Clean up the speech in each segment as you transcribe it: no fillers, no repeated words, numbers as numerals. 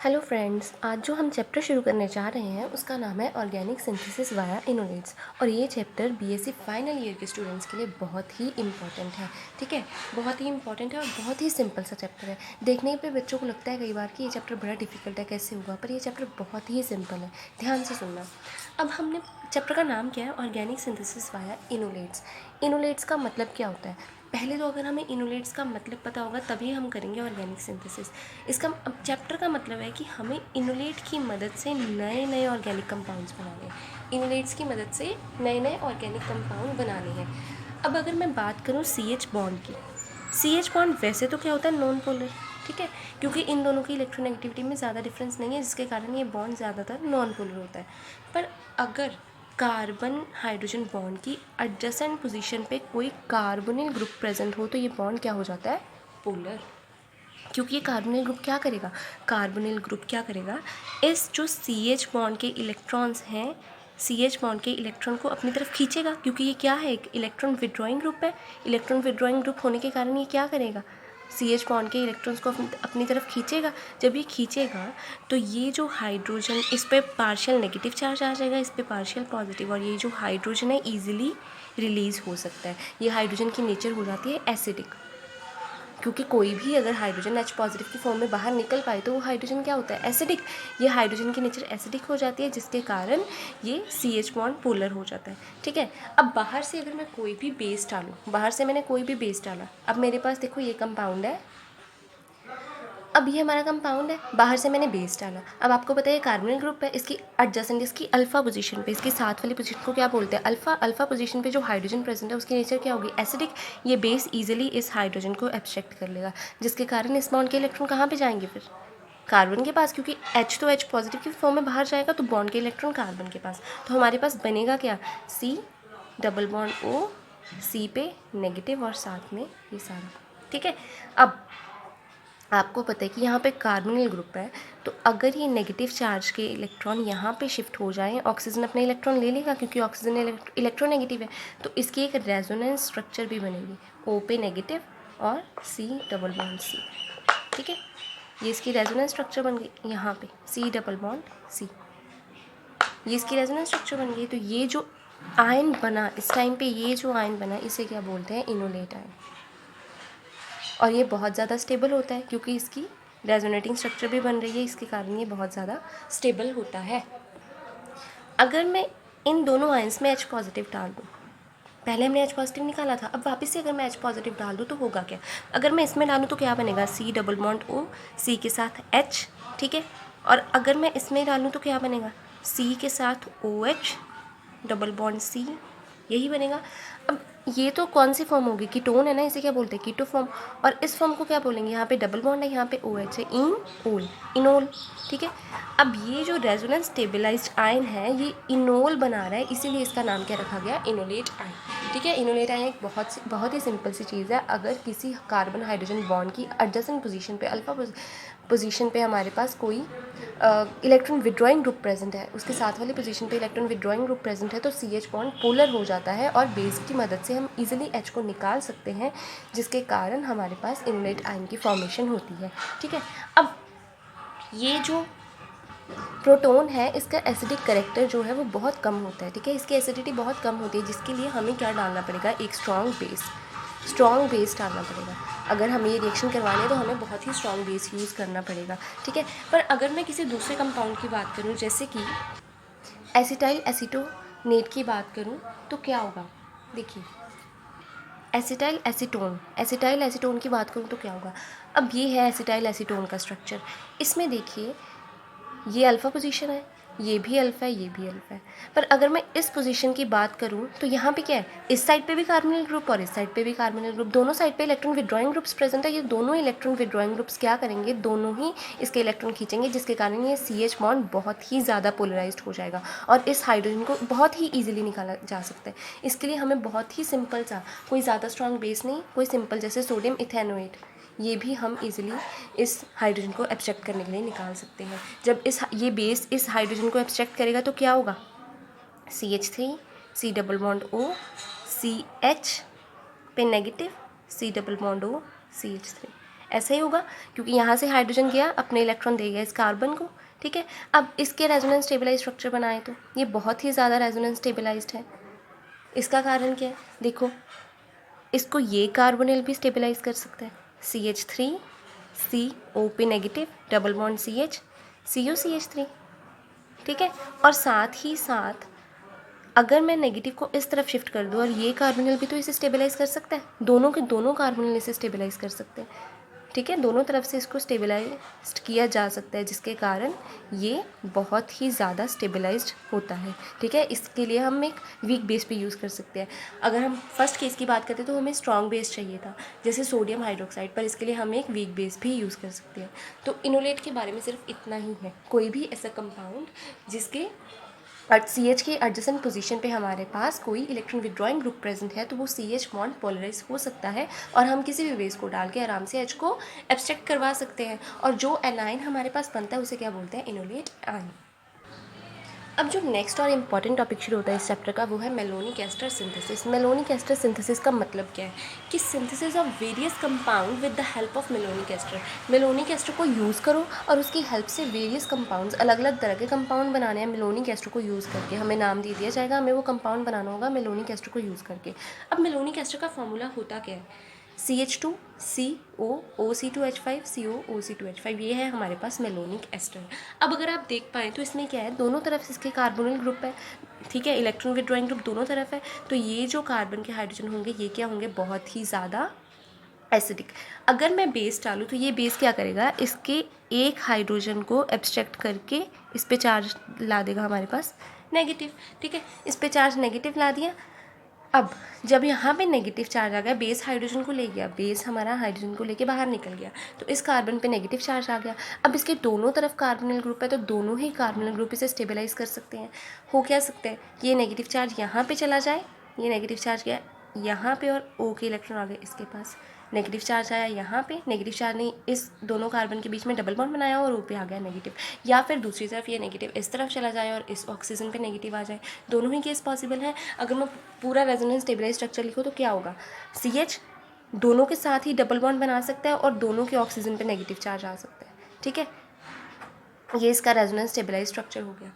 Hello friends, आज जो हम चैप्टर शुरू करने जा रहे हैं उसका नाम है ऑर्गेनिक सिंथेसिस वाया इनोलेट्स। और ये चैप्टर बीएससी फाइनल ईयर के स्टूडेंट्स के लिए बहुत ही इंपॉर्टेंट है। ठीक है, बहुत ही इंपॉर्टेंट है और बहुत ही सिंपल सा चैप्टर है। देखने पे बच्चों को लगता है कई बार कि ये चैप्टर बड़ा डिफिकल्ट है, कैसे होगा, पर ये चैप्टर बहुत ही सिंपल है। ध्यान से सुनना। अब हमने चैप्टर का नाम क्या है, ऑर्गेनिक सिंथेसिस वाया इनोलेट्स। इनोलेट्स का मतलब क्या होता है? पहले तो अगर हमें इनोलेट्स का मतलब पता होगा तभी हम करेंगे ऑर्गेनिक सिंथेसिस। इसका अब चैप्टर का मतलब है कि हमें इनोलेट की मदद से नए नए ऑर्गेनिक कंपाउंड्स बनाने हैं। इनोलेट्स की मदद से नए नए ऑर्गेनिक कंपाउंड बनाने हैं। अब अगर मैं बात करूँ CH बॉन्ड की, CH बॉन्ड वैसे तो क्या होता है, नॉन पोलर। ठीक है, क्योंकि इन दोनों की इलेक्ट्रोनेगेटिविटी में ज़्यादा डिफरेंस नहीं है, जिसके कारण ये बॉन्ड ज़्यादातर नॉन पोलर होता है। पर अगर कार्बन हाइड्रोजन बॉन्ड की एडजेसेंट पोजीशन पे कोई कार्बोनिल ग्रुप प्रेजेंट हो तो ये बॉन्ड क्या हो जाता है, पोलर। क्योंकि ये कार्बोनिल ग्रुप क्या करेगा, कार्बोनिल ग्रुप क्या करेगा, इस जो CH बॉन्ड के इलेक्ट्रॉन्स हैं, CH बॉन्ड के इलेक्ट्रॉन को अपनी तरफ खींचेगा, क्योंकि ये क्या है, एक इलेक्ट्रॉन विड्रॉइंग ग्रुप है। इलेक्ट्रॉन विड्रॉइंग ग्रुप होने के कारण ये क्या करेगा, CH बॉन्ड के इलेक्ट्रॉन्स को अपनी तरफ खींचेगा। जब ये खींचेगा तो ये जो हाइड्रोजन, इस पर पार्शियल नेगेटिव चार्ज आ जाएगा, इस पर पार्शियल पॉजिटिव, और ये जो हाइड्रोजन है ईजिली रिलीज़ हो सकता है। ये हाइड्रोजन की नेचर हो जाती है एसिडिक, क्योंकि कोई भी अगर हाइड्रोजन H पॉजिटिव की फॉर्म में बाहर निकल पाए तो वो हाइड्रोजन क्या होता है, एसिडिक। ये हाइड्रोजन की नेचर एसिडिक हो जाती है, जिसके कारण ये CH बॉन्ड पोलर हो जाता है। ठीक है, अब बाहर से अगर मैं कोई भी बेस डालूँ, बाहर से मैंने कोई भी बेस डाला, अब मेरे पास देखो ये कंपाउंड है, अब ये हमारा कंपाउंड है, बाहर से मैंने बेस डाला। अब आपको पता है ये कार्बोनिल ग्रुप है, इसकी एडजेसेंट, इसकी अल्फा पोजीशन पे, इसकी साथ वाली पोजीशन को क्या बोलते हैं, अल्फा। अल्फा पोजीशन पे जो हाइड्रोजन प्रेजेंट है उसकी नेचर क्या होगी, एसिडिक। ये बेस इजीली इस हाइड्रोजन को एब्स्ट्रैक्ट कर लेगा, जिसके कारण इस बॉन्ड के इलेक्ट्रॉन कहाँ पे जाएंगे, फिर कार्बन के पास, क्योंकि H तो H पॉजिटिव की फॉर्म में बाहर जाएगा, तो बॉन्ड के इलेक्ट्रॉन कार्बन के पास। तो हमारे पास बनेगा क्या, C double bond O, C पे नेगेटिव और साथ में ये सारा। ठीक है, अब आपको पता है कि यहाँ पे कार्बोनिल ग्रुप है, तो अगर ये नेगेटिव चार्ज के इलेक्ट्रॉन यहाँ पे शिफ्ट हो जाएं, ऑक्सीजन अपने इलेक्ट्रॉन ले लेगा, क्योंकि ऑक्सीजन इलेक्ट्रोनेगेटिव है, तो इसकी एक रेजोनेंस स्ट्रक्चर भी बनेगी, O पे नेगेटिव और C डबल बॉन्ड C। ठीक है, ये इसकी रेजोनेंस स्ट्रक्चर बन गई, यहाँ पे C डबल बॉन्ड C, ये इसकी रेजोनेंस स्ट्रक्चर बन गई। तो ये जो आयन बना इस टाइम पे, ये जो आयन बना इसे क्या बोलते हैं, इनोलेट आयन। और ये बहुत ज़्यादा स्टेबल होता है, क्योंकि इसकी रेजोनेटिंग स्ट्रक्चर भी बन रही है, इसके कारण ये बहुत ज़्यादा स्टेबल होता है। अगर मैं इन दोनों आयंस में H पॉजिटिव डाल दूँ, पहले हमने H पॉजिटिव निकाला था, अब वापस से अगर मैं H पॉजिटिव डाल दूँ तो होगा क्या, अगर मैं इसमें डालूँ तो क्या बनेगा, C double bond O, C के साथ H। ठीक है, और अगर मैं इसमें डालूँ तो क्या बनेगा, C के साथ OH डबल बॉन्ड C, यही बनेगा। अब ये तो कौन सी फॉर्म होगी, कीटोन है ना, इसे क्या बोलते हैं, कीटो फॉर्म। और इस फॉर्म को क्या बोलेंगे, यहाँ पे डबल बॉन्ड है, यहाँ पे OH है, इनोल, इनोल। ठीक है, अब ये जो रेजोनेंस स्टेबलाइज्ड आयन है ये इनोल बना रहा है, इसीलिए इसका नाम क्या रखा गया, इनोलेट आयन। ठीक है, इनोलेट आयन एक बहुत ही सिंपल सी चीज़ है। अगर किसी कार्बन हाइड्रोजन बॉन्ड की एडजेसेंट पोजीशन पे, अल्फा पोजीशन पे हमारे पास कोई इलेक्ट्रॉन विड्रॉइंग ग्रुप प्रेजेंट है, उसके साथ वाली पोजीशन पे इलेक्ट्रॉन विड्रॉइंग ग्रुप प्रेजेंट है, तो CH बॉन्ड पोलर हो जाता है और बेस की मदद से हम इजीली H को निकाल सकते हैं, जिसके कारण हमारे पास इनोलेट आयन की फॉर्मेशन होती है। ठीक है, अब ये जो प्रोटोन है इसका एसिडिक करेक्टर जो है वो बहुत कम होता है। ठीक है, इसकी एसिडिटी बहुत कम होती है, जिसके लिए हमें क्या डालना पड़ेगा, एक स्ट्रॉन्ग बेस डालना पड़ेगा। अगर हमें ये रिएक्शन करवानी है तो हमें बहुत ही स्ट्रॉन्ग बेस यूज़ करना पड़ेगा। ठीक है, पर अगर मैं किसी दूसरे कंपाउंड की बात करूँ, जैसे कि एसिटाइल एसीटोनेट की बात करूँ, तो क्या होगा, देखिए एसिटाइल एसीटोन की बात करूँ तो क्या होगा। अब ये है एसिटाइल एसीटोन का स्ट्रक्चर, इसमें देखिए ये अल्फ़ा पोजीशन है, ये भी अल्फ़ा है, ये भी अल्फ़ा है। पर अगर मैं इस पोजीशन की बात करूँ तो यहाँ पे क्या है, इस साइड पे भी कार्बोनिल ग्रुप और इस साइड पे भी कार्बोनिल ग्रुप, दोनों साइड पे इलेक्ट्रॉन विड्रॉइंग ग्रुप्स प्रेजेंट है। ये दोनों इलेक्ट्रॉन विड्रॉइंग ग्रुप्स क्या करेंगे, दोनों ही इसके इलेक्ट्रॉन खींचेंगे, जिसके कारण ये CH बॉन्ड बहुत ही ज़्यादा पोलराइज्ड हो जाएगा और इस हाइड्रोजन को बहुत ही ईजिली निकाला जा सकता है। इसके लिए हमें बहुत ही सिंपल सा, कोई ज़्यादा स्ट्रॉन्ग बेस नहीं, कोई सिंपल जैसे सोडियम इथेनोएट, ये भी हम इजीली इस हाइड्रोजन को एब्स्ट्रैक्ट करने के लिए निकाल सकते हैं। जब ये बेस इस हाइड्रोजन को एब्स्ट्रैक्ट करेगा तो क्या होगा, CH3 C double bond O, CH पे negative, C double bond O, CH3, ऐसा ही होगा, क्योंकि यहाँ से हाइड्रोजन गया, अपने इलेक्ट्रॉन दे गया इस कार्बन को, ठीक है। अब इसके रेजोनेंस स्टेबलाइज स्ट्रक्चर बनाए तो ये बहुत ही ज़्यादा रेजोनेंस स्टेबलाइज्ड है। इसका कारण क्या है, देखो इसको ये कार्बोनिल भी स्टेबलाइज कर सकता है, CH3 COP negative double bond CH COCH3, ठीक है। और साथ ही साथ अगर मैं नेगेटिव को इस तरफ शिफ्ट कर दूँ और ये कार्बोनिल भी तो इसे स्टेबलाइज कर सकता है, दोनों के दोनों कार्बोनिल इसे स्टेबलाइज कर सकते हैं, ठीक है। दोनों तरफ से इसको स्टेबलाइज किया जा सकता है, जिसके कारण ये बहुत ही ज़्यादा स्टेबलाइज्ड होता है, ठीक है। इसके लिए हम एक वीक बेस भी यूज़ कर सकते हैं। अगर हम फर्स्ट केस की बात करते तो हमें स्ट्रॉन्ग बेस चाहिए था, जैसे सोडियम हाइड्रोक्साइड, पर इसके लिए हम एक वीक बेस भी यूज़ कर सकते हैं। तो इनोलेट के बारे में सिर्फ इतना ही है। कोई भी ऐसा कंपाउंड जिसके CH के एडजेसेंट पोजीशन पे हमारे पास कोई इलेक्ट्रॉन विड्रॉइंग ग्रुप प्रेजेंट है तो वो CH बॉन्ड पोलराइज हो सकता है, और हम किसी भी बेस को डाल के आराम से H को एब्स्ट्रैक्ट करवा सकते हैं। और जो एनाइन हमारे पास बनता है उसे क्या बोलते हैं, इनोलेट आयन। अब जो नेक्स्ट और इम्पॉर्टेंट टॉपिक शुरू होता है इस चैप्टर का, वो है malonic ester synthesis. Malonic ester synthesis का मतलब क्या है कि synthesis of various compound with the help of malonic ester. Malonic ester को यूज़ करो और उसकी हेल्प से वेरियस कंपाउंड्स, अलग अलग तरह के कंपाउंड बनाने हैं मेलोनिक एस्टर को यूज़ करके। हमें नाम दे दिया जाएगा, हमें वो कंपाउंड बनाना होगा मेलोनिक एस्टर को यूज़ करके। अब मेलोनिक एस्टर का फॉर्मूला होता क्या है, CH2 CO OC2H5 CO OC2H5, ये है हमारे पास मेलोनिक एस्टर। अब अगर आप देख पाएँ तो इसमें क्या है, दोनों तरफ इसके कार्बोनिल ग्रुप है, ठीक है, इलेक्ट्रॉन विड्रॉइंग ग्रुप दोनों तरफ है। तो ये जो कार्बन के हाइड्रोजन होंगे ये क्या होंगे, बहुत ही ज़्यादा एसिडिक। अगर मैं बेस डालूँ तो ये बेस क्या करेगा, इसके एक हाइड्रोजन को एब्स्ट्रैक्ट करके इस पे चार्ज ला देगा हमारे पास नेगेटिव, ठीक है। इस पे चार्ज नेगेटिव ला दिया। अब जब यहाँ पे नेगेटिव चार्ज आ गया, बेस हाइड्रोजन को ले गया, बेस हमारा हाइड्रोजन को लेके बाहर निकल गया, तो इस कार्बन पे नेगेटिव चार्ज आ गया। अब इसके दोनों तरफ कार्बोनिल ग्रुप है तो दोनों ही कार्बोनिल ग्रुप इसे स्टेबलाइज कर सकते हैं। हो क्या सकते हैं, ये नेगेटिव चार्ज यहाँ पे चला जाए, ये नेगेटिव चार्ज गया यहाँ पे और O के इलेक्ट्रॉन आ गए इसके पास, नेगेटिव चार्ज आया यहाँ पे, नेगेटिव चार्ज ने इस दोनों कार्बन के बीच में डबल बॉन्ड बनाया और O पे आ गया नेगेटिव। या फिर दूसरी तरफ ये नेगेटिव इस तरफ चला जाए और इस ऑक्सीजन पे नेगेटिव आ जाए। दोनों ही केस पॉसिबल है। अगर मैं पूरा रेजोनेंस स्टेबलाइज स्ट्रक्चर लिखूँ तो क्या होगा, CH दोनों के साथ ही डबल बॉन्ड बना सकता है और दोनों के ऑक्सीजन पे नेगेटिव चार्ज आ सकता है, ठीक है। ये इसका रेजोनेंस स्टेबलाइज स्ट्रक्चर हो गया।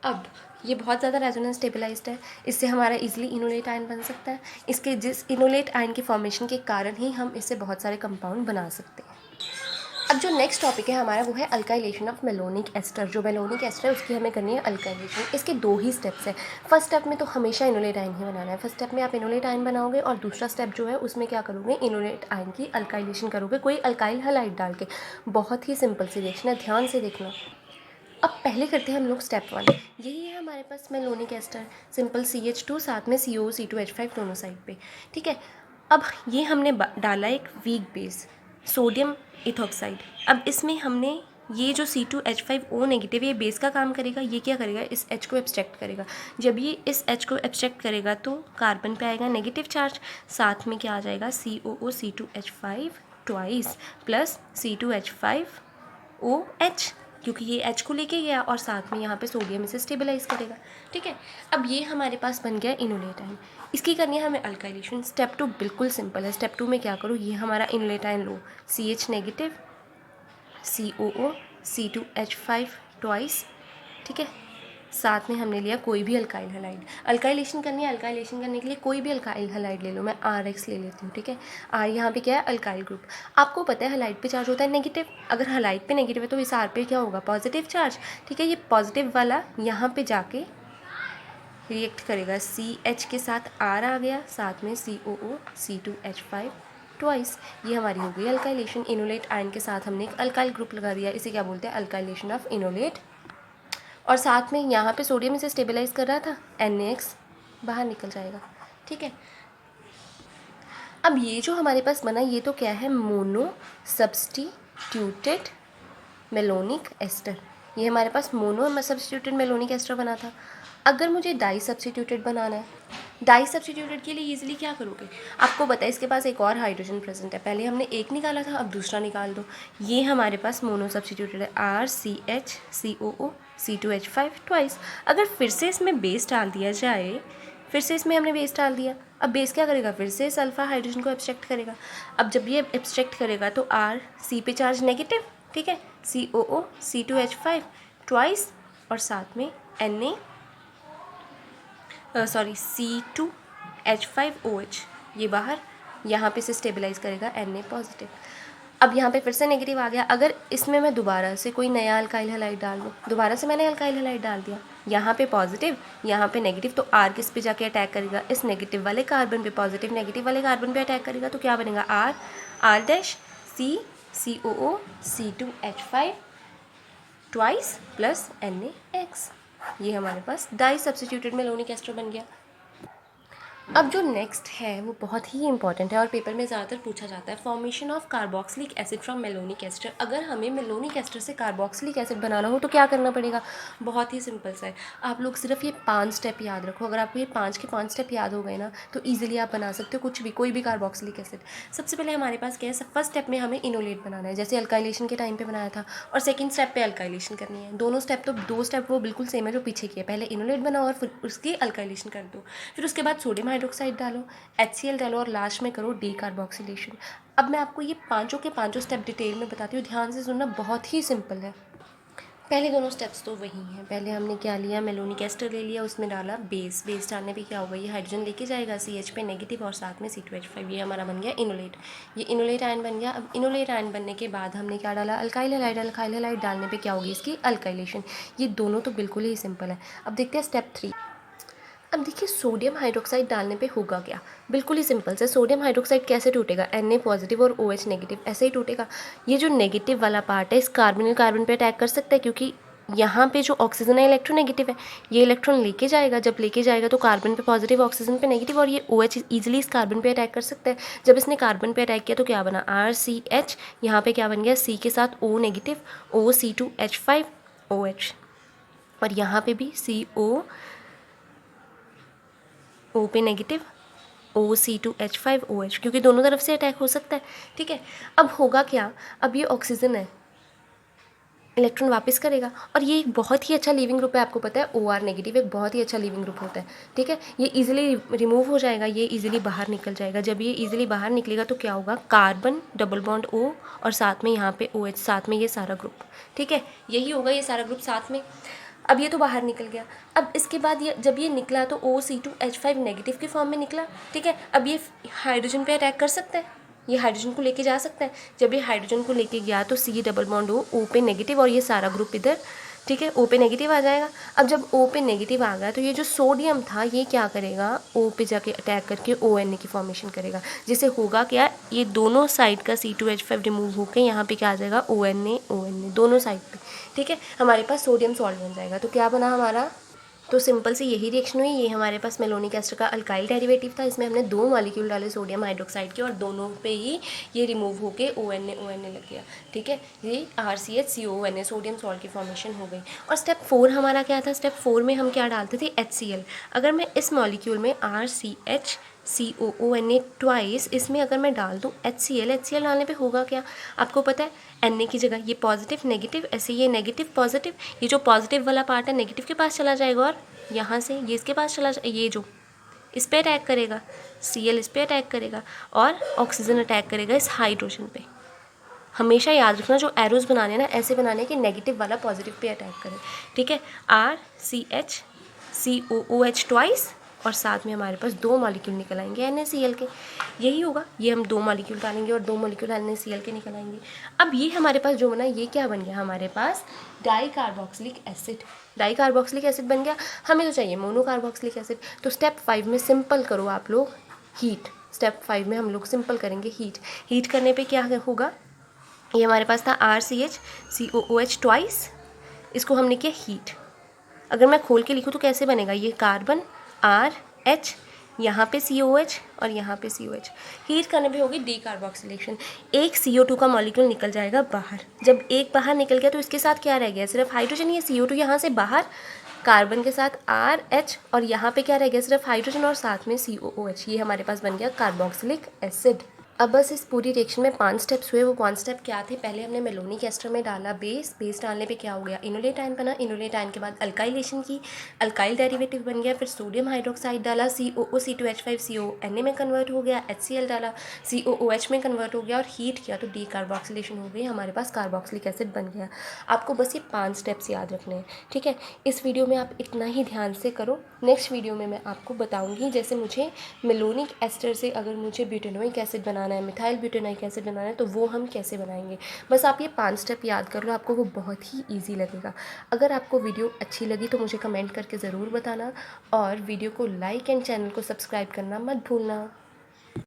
अब ये बहुत ज़्यादा रेजोनेंस स्टेबलाइज्ड है, इससे हमारा इजीली इनोलेट आयन बन सकता है। इसके जिस इनोलेट आयन के फॉर्मेशन के कारण ही हम इससे बहुत सारे कंपाउंड बना सकते हैं। अब जो नेक्स्ट टॉपिक है हमारा वो है अल्काइलेशन ऑफ मेलोनिक एस्टर। जो मेलोनिक एस्टर है उसकी हमें करनी है अल्काइलेशन। इसके दो ही स्टेप्स हैं। फर्स्ट स्टेप में तो हमेशा इनोलेट आयन ही बनाना है। फर्स्ट स्टेप में आप इनोलेट आयन बनाओगे और दूसरा स्टेप जो है उसमें क्या करोगे, इनोलेट आयन की अल्काइलेशन करोगे कोई अल्काइल हैलाइड डाल के। बहुत ही सिंपल सी रिएक्शन है, ध्यान से देखना। अब पहले करते हैं हम लोग स्टेप 1। यही है हमारे पास मेलोनिक एस्टर, सिंपल CH2 साथ में CO C2H5 दोनों साइड पे, ठीक है। अब ये हमने डाला एक वीक बेस सोडियम इथॉक्साइड। अब इसमें हमने ये जो C2H5O नेगेटिव ये बेस का काम करेगा, ये क्या करेगा, इस H को एब्स्ट्रैक्ट करेगा। जब ये इस H को एब्स्ट्रैक्ट करेगा तो कार्बन पे आएगा नेगेटिव चार्ज, साथ में क्या आ जाएगा COO C2H5 twice plus C2H5OH, क्योंकि ये H को लेके गया और साथ में यहाँ पे सोडियम इसे स्टेबलाइज करेगा, ठीक है। अब ये हमारे पास बन गया इनोलेट आयन। इसकी करनी है हमें अल्काइलेशन। स्टेप 2 बिल्कुल सिंपल है। स्टेप 2 में क्या करो, ये हमारा इनोलेट आयन लो, CH negative COO C2H5 twice, ठीक है। साथ में हमने लिया कोई भी अल्काइल हैलाइड। अल्काइलेशन करनी है, अल्काइलेशन करने के लिए कोई भी अल्काइल हैलाइड ले लो। मैं RX ले लेती हूँ, ठीक है। R यहाँ पे क्या है, अल्काइल ग्रुप। आपको पता है हैलाइड पे चार्ज होता है नेगेटिव। अगर हैलाइड पे नेगेटिव है तो इस R पे क्या होगा, पॉजिटिव चार्ज, ठीक है। ये पॉजिटिव वाला यहाँ पे जाके रिएक्ट करेगा, CH के साथ R आ गया, साथ में COO C2H5 ट्वाइस। ये हमारी हो गई अल्काइलेशन। इनोलेट आयन के साथ हमने एक अल्काइल ग्रुप लगा दिया, इसे क्या बोलते हैं, अल्काइलेशन ऑफ इनोलेट। और साथ में यहाँ पे सोडियम इसे स्टेबलाइज कर रहा था, NaX बाहर निकल जाएगा, ठीक है। अब ये जो हमारे पास बना ये तो क्या है, मोनो सब्सटीट्यूटेड मेलोनिक एस्टर। ये हमारे पास मोनो सब्सटीट्यूटेड मेलोनिक एस्टर बना था। अगर मुझे डाई सब्सटीट्यूटेड बनाना है, डाई सब्सटीट्यूटेड के लिए ईजिली क्या करोगे, आपको पता है इसके पास एक और हाइड्रोजन प्रेजेंट है। पहले हमने एक निकाला था, अब दूसरा निकाल दो। ये हमारे पास मोनो सब्सटीट्यूटेड है, RCH COO C2H5 ट्वाइस। अगर फिर से इसमें बेस डाल दिया जाए फिर से इसमें हमने बेस डाल दिया। अब बेस क्या करेगा, फिर से इस अल्फ़ा हाइड्रोजन को एब्स्ट्रैक्ट करेगा। अब जब ये एब्स्ट्रैक्ट करेगा तो R C पे चार्ज नेगेटिव, ठीक है, COO C2H5 ट्वाइस और साथ में C2H5OH ये बाहर, यहाँ पे से स्टेबलाइज करेगा Na पॉजिटिव। अब यहाँ पे फिर से नेगेटिव आ गया। अगर इसमें मैं दोबारा से कोई नया अल्काइल हैलाइड डाल दूँ, दोबारा से मैंने अल्काइल हैलाइड डाल दिया, यहाँ पे पॉजिटिव यहाँ पे नेगेटिव, तो R किस पे जाके अटैक करेगा, इस नेगेटिव वाले कार्बन पे, पॉजिटिव नेगेटिव वाले कार्बन पे अटैक करेगा। तो क्या बनेगा, R dash C COO C2H5 twice plus NaX। ये हमारे पास डाई सब्स्टिट्यूटेड मेलोनिक एस्टर बन गया। अब जो नेक्स्ट है वो बहुत ही इंपॉर्टेंट है और पेपर में ज़्यादातर पूछा जाता है, formation of carboxylic acid from malonic ester. अगर हमें मेलोनिक एस्टर से कार्बोक्सिलिक एसिड बनाना हो तो क्या करना पड़ेगा, बहुत ही सिंपल सा है। आप लोग सिर्फ ये 5 स्टेप याद रखो। अगर आपको ये 5 के 5 स्टेप याद हो गए ना तो ईजिली आप बना सकते हो कुछ भी, कोई भी कार्बोक्सिलिक एसिड। सबसे पहले हमारे पास क्या है, फर्स्ट स्टेप में हमें इनोलेट बनाना है, जैसे अल्काइलेशन के टाइम पर बनाया था, और सेकेंड स्टेप पर अल्काइलेशन करनी है। दोनों स्टेप तो 2 स्टेप वो बिल्कुल सेम है जो पीछे की है, पहले इनोलेट बनाओ और फिर उसकी अल्काइलेशन कर दो, फिर उसके बाद सोडियम हाइड्रोक्साइड डालो, HCl डालो और लास्ट में करो डीकार्बोक्सिलेशन। अब मैं आपको ये पांचों के पांचों स्टेप डिटेल में बताती हूँ, ध्यान से सुनना, बहुत ही सिंपल है। पहले दोनों स्टेप्स तो वही हैं। पहले हमने क्या लिया, मेलोनिक एस्टर ले लिया, उसमें डाला बेस। बेस डालने पे क्या होगा, ये हाइड्रोजन लेके जाएगा CH पे नेगेटिव और साथ में C2H5, ये हमारा बन गया इनोलेट। ये इनोलेट आयन बन गया। अब इनोलेट आयन बनने के बाद हमने क्या डाला, अल्काइल हैलाइड। अल्काइल हैलाइड डालने पे क्या होगी, इसकी अल्काइलेशन। ये दोनों तो बिल्कुल ही सिंपल है। अब देखते हैं स्टेप 3। अब देखिए सोडियम हाइड्रोक्साइड डालने पे होगा क्या, बिल्कुल ही सिंपल से। सोडियम हाइड्रोक्साइड कैसे टूटेगा, Na पॉजिटिव और OH नेगेटिव, ऐसे ही टूटेगा। ये जो नेगेटिव वाला पार्ट है इस कार्बोनिल कार्बन पे अटैक कर सकता है, क्योंकि यहाँ पे जो ऑक्सीजन है इलेक्ट्रोनेगेटिव है, ये इलेक्ट्रॉन लेके जाएगा। जब लेके जाएगा तो कार्बन पे पॉजिटिव, ऑक्सीजन पे नेगेटिव, और ये OH ईजिली इस कार्बन पे अटैक कर सकता है। जब इसने कार्बन पे अटैक किया तो क्या बना, RCH, यहाँ पे क्या बन गया, C के साथ O नेगेटिव, OC2H5OH, और यहाँ पे भी CO O पे नेगेटिव, OC2H5OH, क्योंकि दोनों तरफ से अटैक हो सकता है, ठीक है। अब होगा क्या, अब ये ऑक्सीजन है, इलेक्ट्रॉन वापस करेगा, और ये एक बहुत ही अच्छा लीविंग ग्रुप है, आपको पता है OR नेगेटिव एक बहुत ही अच्छा लीविंग ग्रुप होता है, ठीक है। ये इजीली रिमूव हो जाएगा, ये इजीली बाहर निकल जाएगा। जब ये इजीली बाहर निकलेगा तो क्या होगा, कार्बन डबल बॉन्ड O और साथ में यहाँ पे OH, साथ में ये सारा ग्रुप, ठीक है, यही होगा ये सारा ग्रुप साथ में। अब ये तो बाहर निकल गया। अब इसके बाद ये जब ये निकला तो OC2H5 नेगेटिव के फॉर्म में निकला, ठीक है। अब ये हाइड्रोजन पे अटैक कर सकता है, ये हाइड्रोजन को लेके जा सकता है। जब ये हाइड्रोजन को लेके गया तो C डबल बॉन्ड O पे नेगेटिव, और ये सारा ग्रुप इधर, ठीक है, O पे नेगेटिव आ जाएगा। अब जब O पे नेगेटिव आ गया तो ये जो सोडियम था ये क्या करेगा, O पे जाके अटैक करके ONA की फॉर्मेशन करेगा, जिससे होगा क्या, ये दोनों साइड का C2H5 रिमूव होकर यहाँ पे क्या आ जाएगा, ONA दोनों साइड पे, ठीक है। हमारे पास सोडियम सॉल्ट बन जाएगा। तो क्या बना हमारा, तो सिंपल से यही रिएक्शन हुई। ये हमारे पास मेलोनिक एस्टर का अल्काइल डेरिवेटिव था, इसमें हमने 2 मॉलिक्यूल डाले सोडियम हाइड्रोक्साइड के, और दोनों पे ही ये रिमूव होके ONA लग गया, ठीक है। ये RCHCONA सोडियम सॉल्ट की फॉर्मेशन हो गई। और स्टेप 4 हमारा क्या था, स्टेप 4 में हम क्या डालते थे, HCl। अगर मैं इस मॉलिक्यूल में RCHCOONA ट्वाइस, इसमें अगर मैं डाल दूँ HCl डालने पे होगा क्या, आपको पता है, Na की जगह ये पॉजिटिव नेगेटिव, ऐसे ये नेगेटिव पॉजिटिव, ये जो पॉजिटिव वाला पार्ट है नेगेटिव के पास चला जाएगा, और यहाँ से ये इसके पास चला जाए, ये जो इस पे अटैक करेगा, Cl इस पे अटैक करेगा, और ऑक्सीजन अटैक करेगा इस हाइड्रोजन पे। हमेशा याद रखना जो एरोज बनाने ना ऐसे बनाने कि नेगेटिव वाला पॉजिटिव पे अटैक करे, ठीक है। RCHCOOH ट्वाइस, और साथ में हमारे पास 2 मॉलिक्यूल निकल आएंगे NaCl के, यही होगा। ये हम 2 मॉलिक्यूल डालेंगे और 2 मॉलिक्यूल NaCl के निकल आएंगे। अब ये हमारे पास जो बना, ये क्या बन गया, हमारे पास dicarboxylic acid. Dicarboxylic acid बन गया। हमें तो चाहिए मोनोकार्बोक्सिलिक एसिड। तो स्टेप 5 में सिंपल करो आप लोग, हीट। स्टेप 5 में हम लोग सिंपल करेंगे हीट। हीट करने पर क्या होगा, ये हमारे पास था RCHCOOH ट्वाइस, इसको हमने किया हीट। अगर मैं खोल के लिखूँ तो कैसे बनेगा, ये कार्बन RH, यहाँ पे COH और यहाँ पे COH। हीट करने पे होगी डीकार्बोक्सिलेशन। एक CO2 का मॉलिक्यूल निकल जाएगा बाहर। जब एक बाहर निकल गया तो इसके साथ क्या रह गया, सिर्फ हाइड्रोजन। ये CO2 यहाँ से बाहर, कार्बन के साथ RH, और यहाँ पे क्या रह गया, सिर्फ हाइड्रोजन और साथ में COOH। ये हमारे पास बन गया कार्बोक्सिलिक एसिड। अब बस इस पूरी रिएक्शन में 5 स्टेप्स हुए। वो 5 स्टेप क्या थे? पहले हमने मेलोनिक एस्टर में डाला बेस डालने पे क्या हो गया? इनोलेटाइन बना। इनोलेटाइन के बाद अल्काइलेशन की, अल्काइल डेरिवेटिव बन गया। फिर सोडियम हाइड्रोक्साइड डाला, COO C2H5 CONA में कन्वर्ट हो गया। HCl डाला, COOH में कन्वर्ट हो गया और हीट किया तो डीकार्बोक्सिलेशन हो गई, हमारे पास कार्बोक्सिलिक एसिड बन गया। आपको बस ये 5 स्टेप्स याद रखने हैं, ठीक है। इस वीडियो में आप इतना ही ध्यान से करो। नेक्स्ट वीडियो में मैं आपको बताऊँगी, जैसे मुझे मेलोनिक एस्टर से अगर मुझे ब्यूटेनोइक एसिड बनाना है, मिथाइल ब्यूटेनोइक एसिड बनाना है, तो वो हम कैसे बनाएंगे। बस आप ये 5 स्टेप याद कर लो, आपको वो बहुत ही ईजी लगेगा। अगर आपको वीडियो अच्छी लगी तो मुझे कमेंट करके ज़रूर बताना और वीडियो को लाइक एंड चैनल को सब्सक्राइब करना मत भूलना।